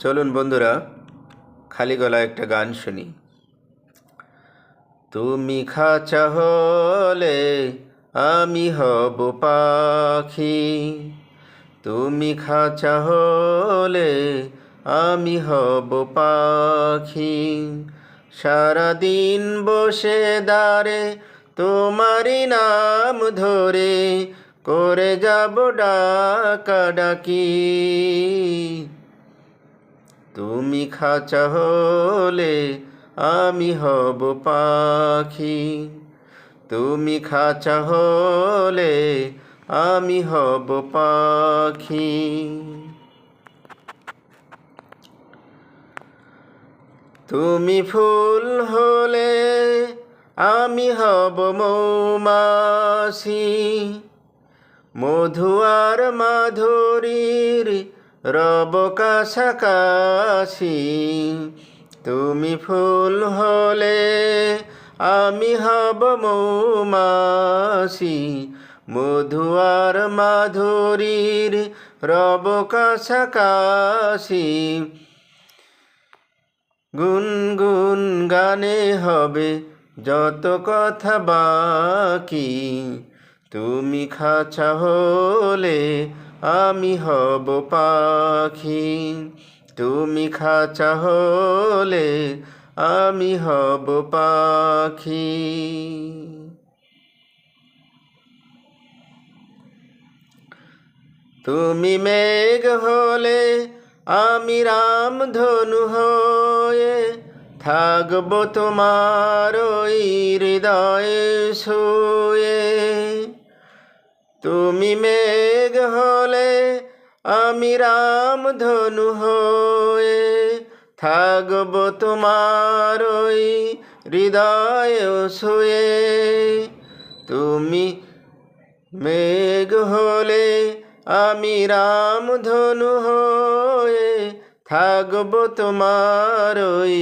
চলুন বন্ধুরা খালি গলায় একটা গান শুনি। তুমি খাঁচা হলে আমি হব পাখি, তুমি খাঁচা হলে আমি হব পাখি। সারাদিন বসে দাঁড়ে তোমারই নাম ধরে করে যাব ডাকাডাকি। তুমি খাঁচা হলে আমি হব পাখি, তুমি খাঁচা হলে আমি হব পাখি। তুমি ফুল হলে আমি হব মৌমাছি, মধু আর মাধুরীর রব কাছাকাছি। তুমি ফুল হলে আমি হব মৌমাছি, মধু আর মাধুরীর রব কাছাকাছি। গুনগুন গানে হবে যত কথা বাকি, তুমি খাঁচা হলে আমি হব পাখি, তুমি খাঁচা হলে আমি হব পাখি। তুমি মেঘ হলে আমি রামধনু হয়ে থাকব তোমার ওই হৃদয়ে শুয়ে। তুমি মেঘ হলে আমি রামধনু হয়ে থাকব তোমার ওই হৃদয়ে শুয়ে। তুমি মেঘ হলে আমি রামধনু হয়ে থাকব তোমার ওই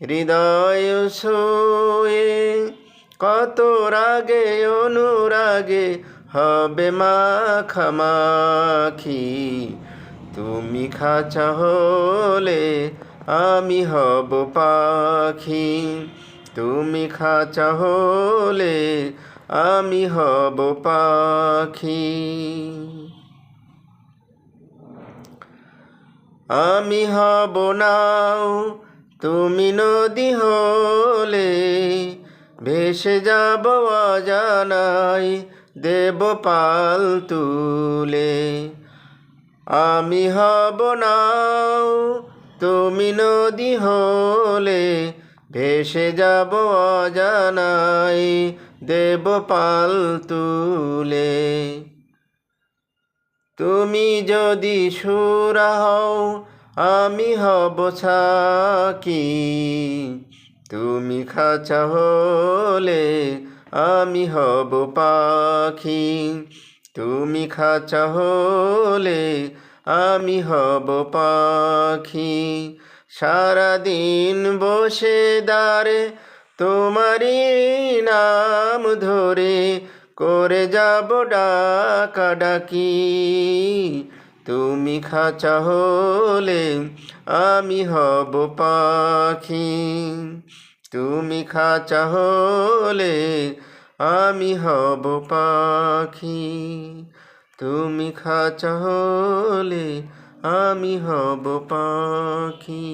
হৃদয় শুয়ে। কত রাগে অনুরাগে হবে মাখামাখি, তুমি খাঁচা হলে আমি হব পাখি, তুমি খাঁচা হলে আমি হব পাখি। আমি হব নাও তুমি নদী হলে, ভেসে যাব অজানায় দেব পাল তুলে। আমি হব নাও তুমি নদী হলে, ভেসে যাব অজানায় দেব পাল তুলে। তুমি যদি সুরা হও আমি হব সাকি, তুমি খাঁচা হলে আমি হব পাখি, তুমি খাঁচা হলে আমি হব পাখি। সারাদিন বসে দাঁড়ে তোমারই নাম ধরে করে যাব ডাকাডাকি। তুমি খাঁচা হলে আমি হব পাখি, তুমি খাঁচা হলে আমি হব পাখি, তুমি খাঁচা হলে আমি হব পাখি।